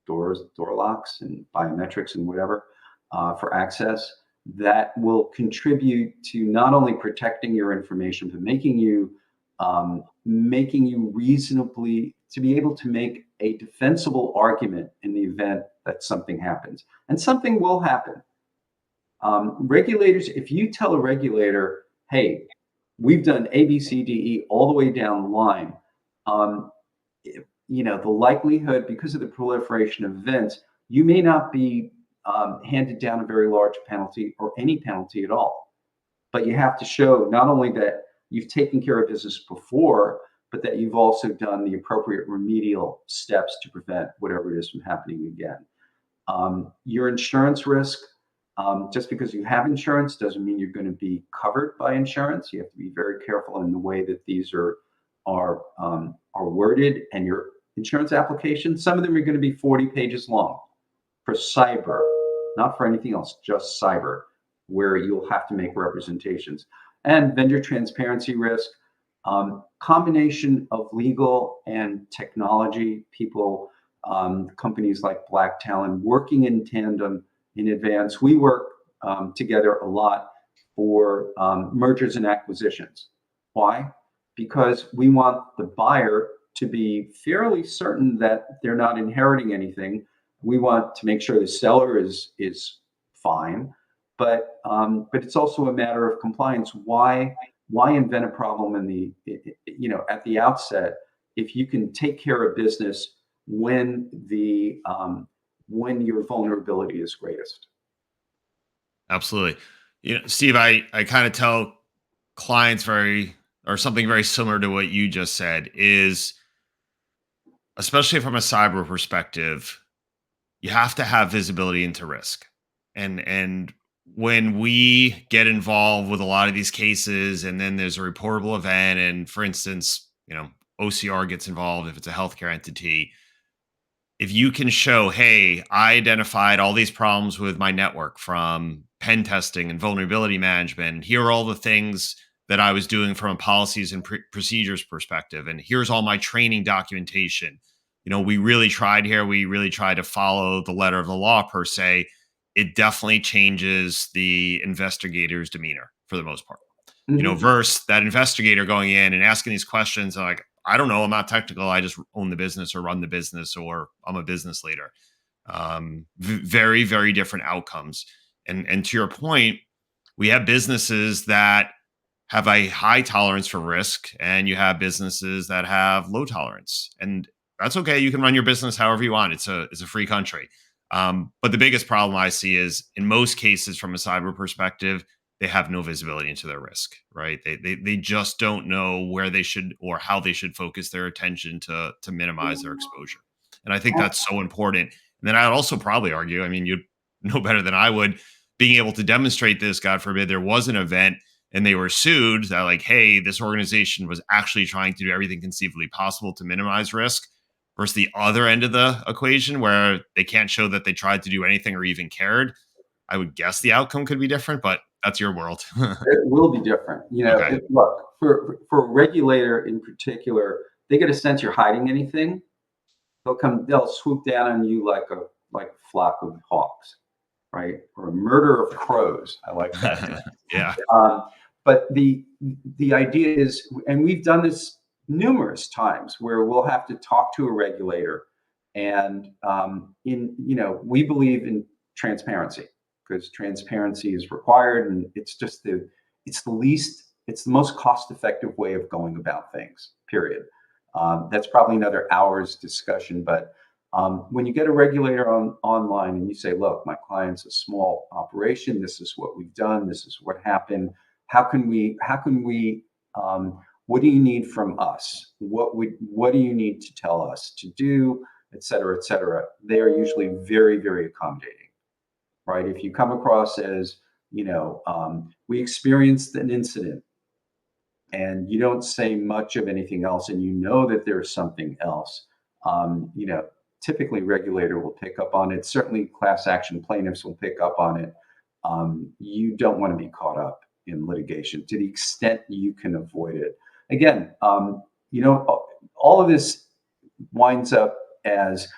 S2: doors, door locks, and biometrics, and whatever for access, that will contribute to not only protecting your information, but making you reasonably to be able to make a defensible argument in the event that something happens. And something will happen. Regulators, if you tell a regulator, hey, we've done A, B, C, D, E all the way down the line, the likelihood, because of the proliferation of events, you may not be handed down a very large penalty or any penalty at all. But you have to show not only that you've taken care of business before, but that you've also done the appropriate remedial steps to prevent whatever it is from happening again. Your insurance risk, just because you have insurance doesn't mean you're going to be covered by insurance. You have to be very careful in the way that these are worded, and your insurance application. Some of them are going to be 40 pages long for cyber, not for anything else, just cyber, where you'll have to make representations. And vendor transparency risk, combination of legal and technology people, companies like Black Talon working in tandem in advance. We work together a lot for mergers and acquisitions. Why? Because we want the buyer to be fairly certain that they're not inheriting anything. We want to make sure the seller is fine, but it's also a matter of compliance. Why invent a problem at the outset if you can take care of business when your vulnerability is greatest?
S1: Absolutely. Steve, I kind of tell clients something very similar to what you just said is, especially from a cyber perspective, you have to have visibility into risk. And when we get involved with a lot of these cases, and then there's a reportable event, and for instance, OCR gets involved if it's a healthcare entity, if you can show, hey, I identified all these problems with my network from pen testing and vulnerability management, and here are all the things that I was doing from a policies and procedures perspective, and here's all my training documentation. We really tried here. We really tried to follow the letter of the law, per se. It definitely changes the investigator's demeanor for the most part.
S2: Mm-hmm.
S1: Versus that investigator going in and asking these questions like, I don't know, I'm not technical. I just own the business or run the business, or I'm a business leader. Very, very different outcomes. And to your point, we have businesses that have a high tolerance for risk, and you have businesses that have low tolerance. And that's okay. You can run your business however you want. It's a free country. But the biggest problem I see is, in most cases, from a cyber perspective, they have no visibility into their risk, right? They just don't know where they should or how they should focus their attention to minimize their exposure. And I think that's so important. And then I'd also probably argue, I mean, you'd know better than I would, being able to demonstrate this, God forbid, there was an event and they were sued, that like, hey, this organization was actually trying to do everything conceivably possible to minimize risk, versus the other end of the equation where they can't show that they tried to do anything or even cared. I would guess the outcome could be different, but that's your world.
S2: It will be different.
S1: Okay.
S2: Look, for a regulator in particular, they get a sense you're hiding anything, they'll swoop down on you like a flock of hawks. right? Or a murder of crows. I like that.
S1: Yeah.
S2: But the idea is, and we've done this numerous times, where we'll have to talk to a regulator, and we believe in transparency, because transparency is required, and it's the most cost effective way of going about things. Period. That's probably another hour's discussion, but when you get a regulator online and you say, "Look, my client's a small operation. This is what we've done. This is what happened. How can we? What do you need from us? What do you need to tell us to do, et cetera, et cetera?" They are usually very, very accommodating, right? If you come across as, we experienced an incident, and you don't say much of anything else, and you know that there's something else, um, you know, typically regulator will pick up on it. Certainly, class action plaintiffs will pick up on it. You don't want to be caught up in litigation to the extent you can avoid it. Again, all of this winds up as,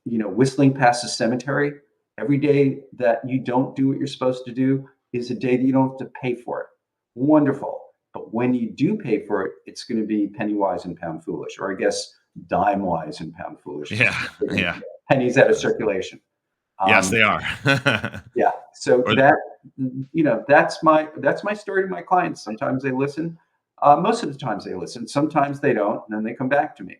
S2: whistling past the cemetery. Every day that you don't do what you're supposed to do is a day that you don't have to pay for it. Wonderful. But when you do pay for it, it's going to be penny wise and pound foolish, or I guess dime wise and pound foolish, because
S1: Yeah. Yeah.
S2: pennies out of circulation.
S1: Yes,
S2: Um,
S1: they are.
S2: yeah. So
S1: Or
S2: that's my story to my clients. Sometimes they listen. Most of the times they listen. Sometimes they don't, and then they come back to me.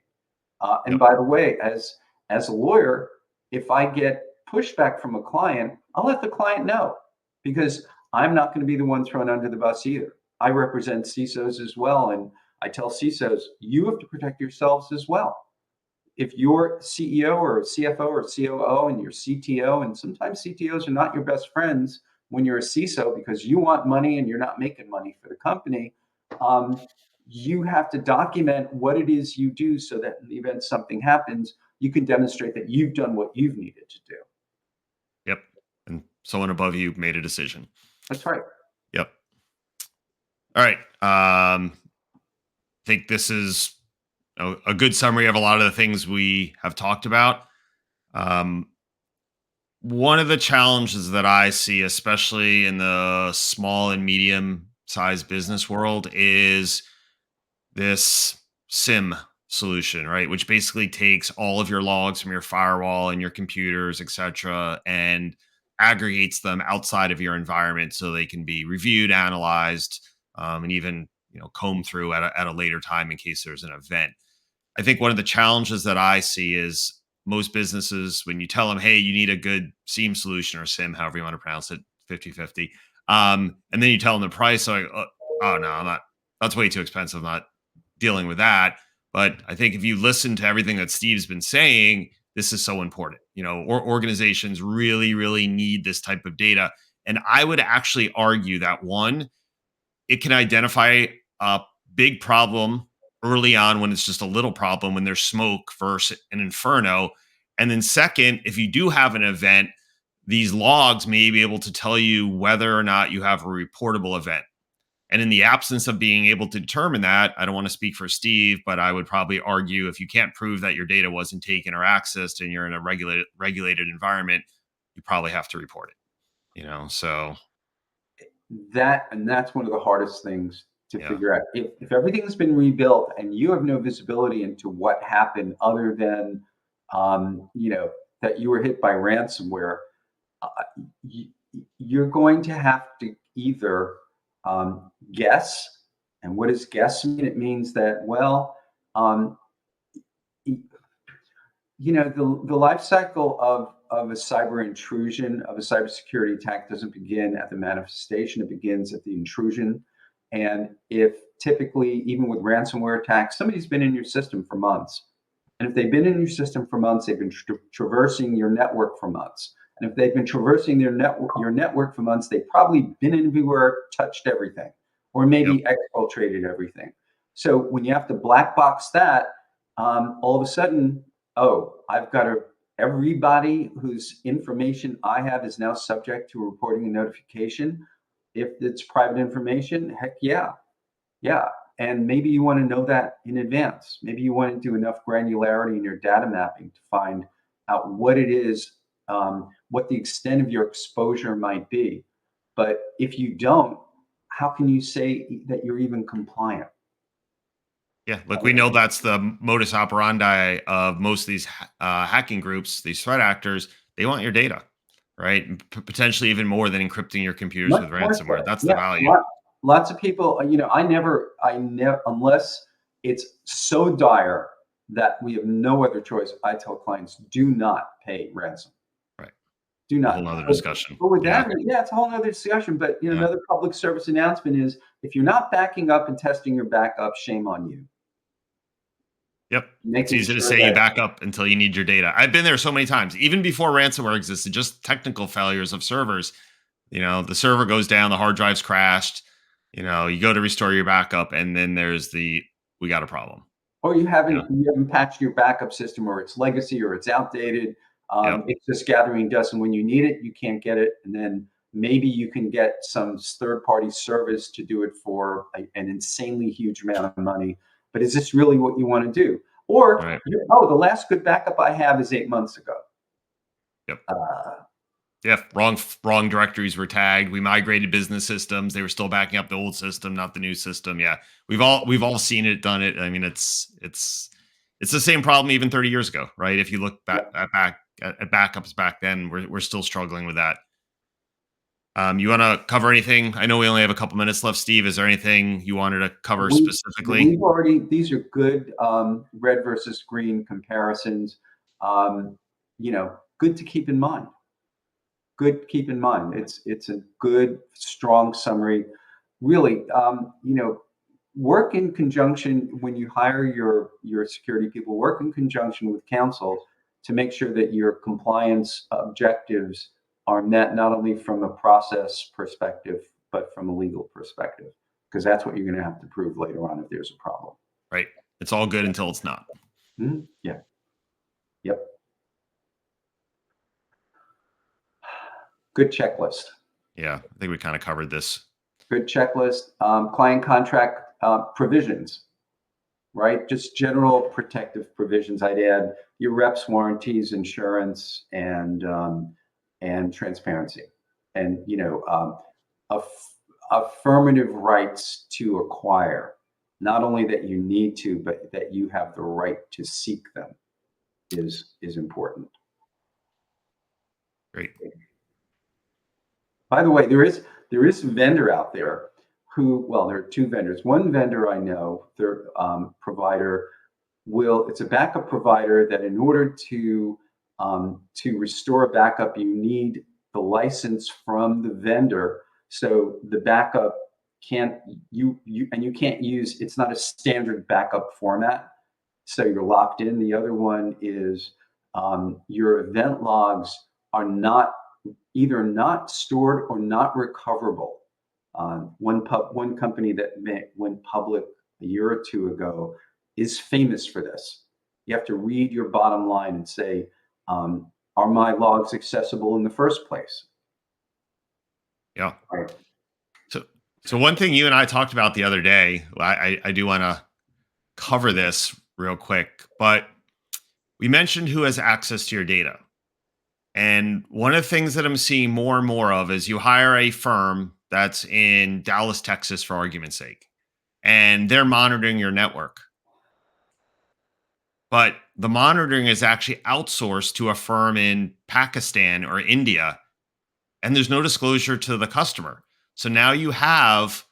S2: And
S1: Yep.
S2: by the way, as a lawyer, if I get pushback from a client, I'll let the client know, because I'm not going to be the one thrown under the bus either. I represent CISOs as well, and I tell CISOs, you have to protect yourselves as well. If you're CEO or CFO or COO and you're CTO, and sometimes CTOs are not your best friends when you're a CISO, because you want money and you're not making money for the company, um, you have to document what it is you do, so that in the event something happens, you can demonstrate that you've done what you've needed to do.
S1: Yep. And someone above you made a decision.
S2: That's right.
S1: Yep. All right. I think this is a good summary of a lot of the things we have talked about. Um, One of the challenges that I see, especially in the small and medium sized business world, is this SIM solution, right? Which basically takes all of your logs from your firewall and your computers, et cetera, and aggregates them outside of your environment so they can be reviewed, analyzed, and even combed through at a later time in case there's an event. I think one of the challenges that I see is most businesses, when you tell them, hey, you need a good SIEM solution, or SIM, however you want to pronounce it, 50/50, and then you tell them the price, so like, oh, no, I'm not, that's way too expensive. I'm not dealing with that. But I think if you listen to everything that Steve's been saying, this is so important. Organizations really, really need this type of data. And I would actually argue that, one, it can identify a big problem early on when it's just a little problem, when there's smoke versus an inferno. And then, second, if you do have an event, these logs may be able to tell you whether or not you have a reportable event. And in the absence of being able to determine that, I don't want to speak for Steve, but I would probably argue, if you can't prove that your data wasn't taken or accessed and you're in a regulated environment, you probably have to report it. So
S2: That's one of the hardest things to
S1: yeah.
S2: figure out. If everything's been rebuilt and you have no visibility into what happened, other than that you were hit by ransomware, uh, you, you're going to have to either guess. And what does guess mean? It means that, well, um, the life cycle of a cyber intrusion, of a cybersecurity attack, doesn't begin at the manifestation. It begins at the intrusion. And if typically, even with ransomware attacks, somebody's been in your system for months. And if they've been in your system for months, they've been traversing your network for months. And if they've been traversing your network for months, they've probably been everywhere, touched everything, or
S1: Yep.
S2: maybe exfiltrated everything. So when you have to black box that, all of a sudden, oh, everybody whose information I have is now subject to reporting a notification. If it's private information, heck yeah, yeah. And maybe you want to know that in advance. Maybe you want to do enough granularity in your data mapping to find out what it is what the extent of your exposure might be. But if you don't, how can you say that you're even compliant?
S1: Yeah, look, we know that's the modus operandi of most of these hacking groups, these threat actors. They want your data, right? And potentially even more than encrypting your computers
S2: Much
S1: with
S2: more
S1: ransomware.
S2: so.
S1: That's the
S2: Yeah,
S1: value,
S2: lots of people, I never, unless it's so dire that we have no other choice, I tell clients, do not pay ransom.
S1: right?
S2: Do
S1: A
S2: not.
S1: whole nother
S2: But
S1: discussion.
S2: with
S1: Yeah,
S2: that, yeah, it's a whole nother discussion. But
S1: yeah.
S2: another public service announcement is if you're not backing up and testing your backup, shame on you.
S1: Yep. It's
S2: Making
S1: easy to
S2: sure
S1: say you
S2: that
S1: back up until you need your data. I've been there so many times, even before ransomware existed, just technical failures of servers. The server goes down, the hard drive's crashed. You go to restore your backup, and then there's we got a problem.
S2: or you
S1: You know?
S2: haven't patched your backup system, or it's legacy, or it's outdated.
S1: Yep.
S2: It's just gathering dust, and when you need it, you can't get it. And then maybe you can get some third-party service to do it for an insanely huge amount of money. But is this really what you want to do? Or,
S1: Right.
S2: oh, the last good backup I have is 8 months ago.
S1: Yep.
S2: Uh,
S1: Yeah. Wrong directories were tagged. We migrated business systems. They were still backing up the old system, not the new system. Yeah. We've all seen it, done it. I mean, it's the same problem even 30 years ago, right? If you look
S2: yeah.
S1: at backups back then, we're still struggling with that. You want to cover anything? I know we only have a couple minutes left, Steve. Is there anything you wanted to cover specifically?
S2: We've already, these are good red versus green comparisons. Um, good to keep in mind. Good to keep in mind. It's a good, strong summary. Really, work in conjunction when you hire your security people. Work in conjunction with counsel to make sure that your compliance objectives are met, not only from a process perspective but from a legal perspective, because that's what you're going to have to prove later on if there's a problem.
S1: Right. It's all good until it's not.
S2: Yeah. Yep. Good checklist.
S1: Yeah. I think we kind of covered this.
S2: Good checklist. Client contract provisions, right? Just general protective provisions. I'd add your reps, warranties, insurance, and transparency, and affirmative rights to acquire. Not only that you need to, but that you have the right to seek them is important.
S1: Great.
S2: By the way, there is a vendor out there there are two vendors. One vendor I know, their provider it's a backup provider that in order to restore a backup, you need the license from the vendor. So the backup can't you can't use, it's not a standard backup format. So you're locked in. The other one is your event logs are not either not stored or not recoverable. One company that went public a year or two ago is famous for this. You have to read your bottom line and say, are my logs accessible in the first place?
S1: Yeah.
S2: Right.
S1: So, so one thing you and I talked about the other day, I do want to cover this real quick, but we mentioned who has access to your data. And one of the things that I'm seeing more and more of is you hire a firm that's in Dallas, Texas, for argument's sake, and they're monitoring your network. But the monitoring is actually outsourced to a firm in Pakistan or India, and there's no disclosure to the customer. So now you have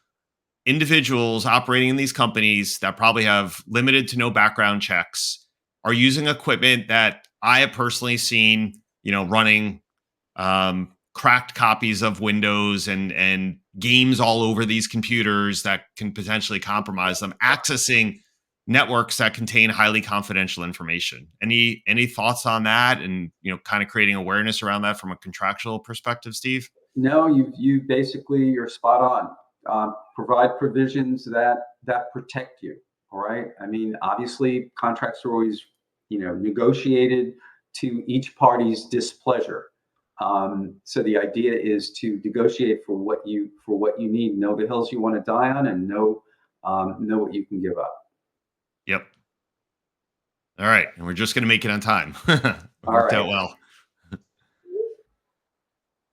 S1: individuals operating in these companies that probably have limited to no background checks are using equipment that I have personally seen, running cracked copies of Windows and games all over these computers that can potentially compromise them, accessing networks that contain highly confidential information. Any thoughts on that, and kind of creating awareness around that from a contractual perspective, Steve?
S2: No, you basically, you're spot on. Provide provisions that protect you. All right. I mean, obviously, contracts are always negotiated to each party's displeasure. So the idea is to negotiate for what you need, know the hills you want to die on, and know what you can give up.
S1: Yep. All right, and we're just going to make it on time. It
S2: All
S1: worked
S2: right.
S1: out well.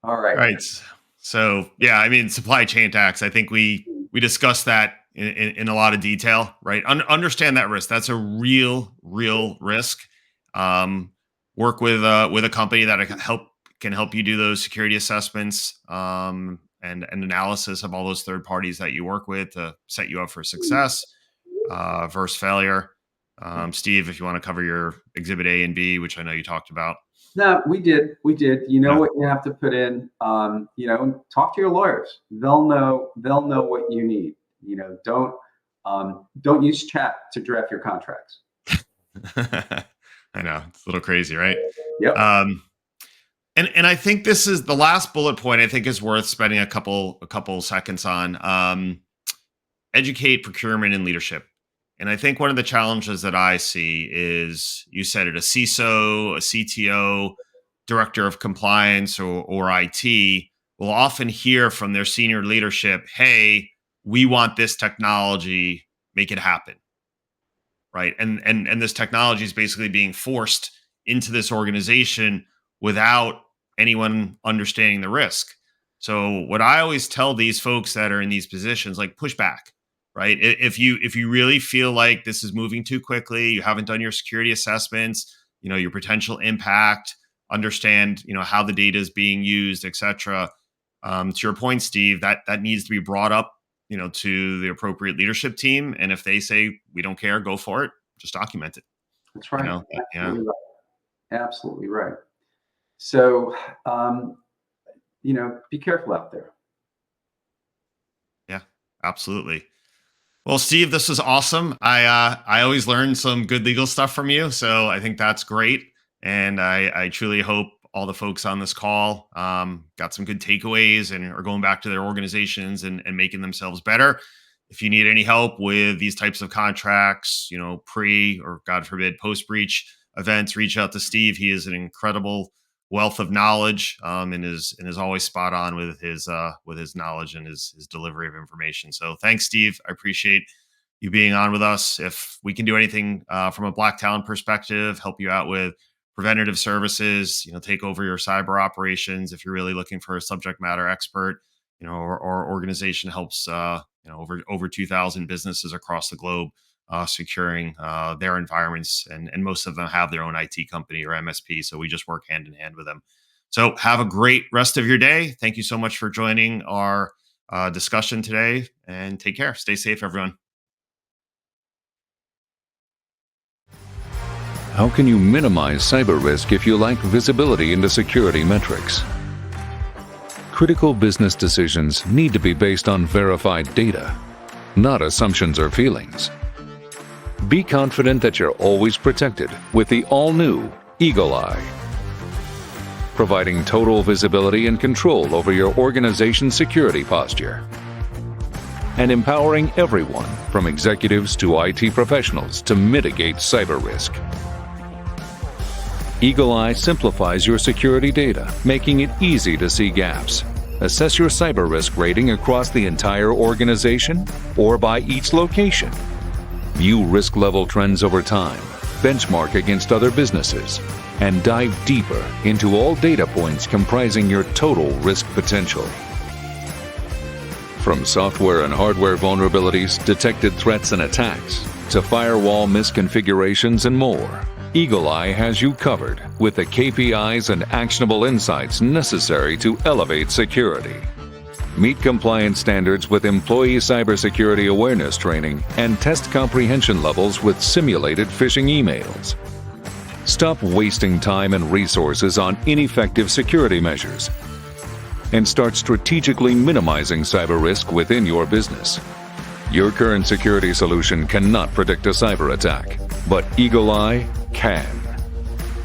S2: All right.
S1: Right. So yeah, I mean, supply chain attacks. I think we discussed that in a lot of detail, right? Understand that risk. That's a real risk. Um, Work with a company that can help you do those security assessments and analysis of all those third parties that you work with to set you up for success versus failure. Steve, if you want to cover your exhibit A and B, which I know you talked about.
S2: No, we did. We did. You know
S1: Yeah.
S2: what you have to put in. Talk to your lawyers. They'll know. They'll know what you need. Don't use chat to draft your contracts.
S1: I know it's a little crazy, right?
S2: Yep.
S1: And I think this is the last bullet point. I think is worth spending a couple seconds on. Educate procurement and leadership. And I think one of the challenges that I see is, you said it, a CISO, a CTO, director of compliance, or IT will often hear from their senior leadership, hey, we want this technology, make it happen. Right. And this technology is basically being forced into this organization without anyone understanding the risk. So what I always tell these folks that are in these positions, like, push back. Right. If you really feel like this is moving too quickly, you haven't done your security assessments, your potential impact, understand, how the data is being used, et cetera. To your point, Steve, that needs to be brought up, to the appropriate leadership team. And if they say, we don't care, go for it, just document it.
S2: That's right.
S1: Yeah.
S2: Absolutely right. So, be careful out there.
S1: Yeah, absolutely. Well, Steve, this was awesome. I always learn some good legal stuff from you, so I think that's great. And I truly hope all the folks on this call got some good takeaways and are going back to their organizations and making themselves better. If you need any help with these types of contracts, pre or, God forbid, post breach events, reach out to Steve. He is an incredible wealth of knowledge and is always spot on with his knowledge and his delivery of information. So thanks, Steve. I appreciate you being on with us. If we can do anything from a Black Talon perspective, help you out with preventative services, take over your cyber operations. If you're really looking for a subject matter expert, our organization helps over 2,000 businesses across the globe securing their environments, and most of them have their own IT company or MSP. So we just work hand in hand with them. So have a great rest of your day. Thank you so much for joining our discussion today, and take care. Stay safe, everyone.
S3: How can you minimize cyber risk if you lack visibility into security metrics? Critical business decisions need to be based on verified data, not assumptions or feelings. Be confident that you're always protected with the all-new Eagle Eye, providing total visibility and control over your organization's security posture, and empowering everyone from executives to IT professionals to mitigate cyber risk. Eagle Eye simplifies your security data, making it easy to see gaps. Assess your cyber risk rating across the entire organization or by each location. View risk level trends over time, benchmark against other businesses, and dive deeper into all data points comprising your total risk potential. From software and hardware vulnerabilities, detected threats and attacks, to firewall misconfigurations and more, Eagle Eye has you covered with the KPIs and actionable insights necessary to elevate security. Meet compliance standards with employee cybersecurity awareness training and test comprehension levels with simulated phishing emails. Stop wasting time and resources on ineffective security measures and start strategically minimizing cyber risk within your business. Your current security solution cannot predict a cyber attack, but Eagle Eye can.